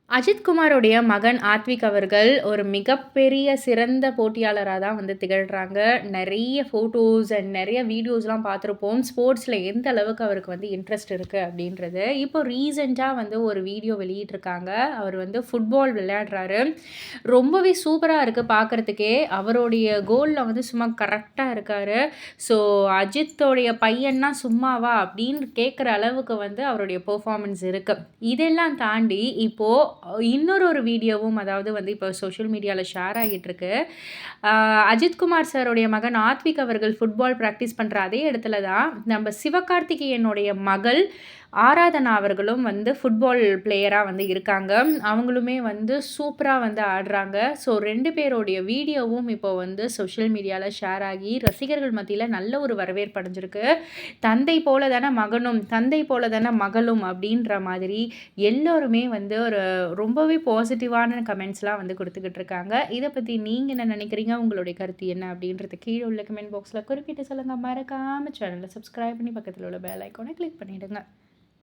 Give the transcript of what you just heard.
அஜித் குமாரோடைய மகன் ஆத்விக் அவர்கள் ஒரு மிகப்பெரிய சிறந்த போட்டியாளரா தான் வந்து திகழ்றாங்க. நெறைய ஃபோட்டோஸ் அண்ட் நெறைய வீடியோஸ்லாம் பார்த்துருப்போம். ஸ்போர்ட்ஸ்ல எந்த அளவுக்கு அவருக்கு வந்து இன்ட்ரெஸ்ட் இருக்கு அப்படின்றது. இப்போ ரீசென்ட்டா வந்து ஒரு வீடியோ வெளியிட்டிருக்காங்க. அவர் வந்து ஃபுட்பால் விளையாடுறாரு. ரொம்பவே சூப்பரா இருக்கு பார்க்கறதுக்கே. அவருடைய கோல்ல வந்து சும்மா கரெக்ட்டா இருக்காரு. ஸோ அஜித்தோடைய பையன்னா சும்மாவா? அப்படின்னு கேட்குற அளவுக்கு வந்து அவருடைய பெர்ஃபார்மன்ஸ் இருக்கு. இதெல்லாம் தாண்டி இப்போ இன்னொரு வீடியோவும் அதாவது வந்து இப்போ சோஷியல் மீடியால ஷேர் ஆகிட்டுருக்கு. அஜித் குமார் சாருடைய மகன் ஆத்விக் அவர்கள் ஃபுட்பால் பிராக்டிஸ் பண்ற அதே இடத்துல தான் நம்ம சிவகார்த்திகேயனுடைய மகள் ஆராதனா அவர்களும் வந்து ஃபுட்பால் பிளேயரா வந்து இருக்காங்க. அவங்களுமே வந்து சூப்பரா வந்து ஆடுறாங்க. ஸோ 2 பேருடைய வீடியோவும் இப்போ வந்து சோஷியல் மீடியால ஷேர் ஆகி ரசிகர்கள் மத்தியில நல்ல ஒரு வரவேற்பு அடைஞ்சிருக்கு. தந்தை போல தான மகனும், தந்தை போல தான மகளும் அப்படின்ற மாதிரி எல்லோருமே வந்து ஒரு ரொம்பவே பாசிட்டிவான கமெண்ட்ஸ்லாம் வந்து குடுத்துக்கிட்டு இருக்காங்க. இத பத்தி நீங்க என்ன நினைக்கிறீங்க? உங்களுடைய கருத்து என்ன? அப்படின்றத கீழ உள்ள கமெண்ட் பாக்ஸ்ல குறிப்பிட்டு சொல்லுங்க. மறக்காம சேனல சப்ஸ்கிரைப் பண்ணி பக்கத்துல உள்ள பெல் ஐகான கிளிக் பண்ணிடுங்க.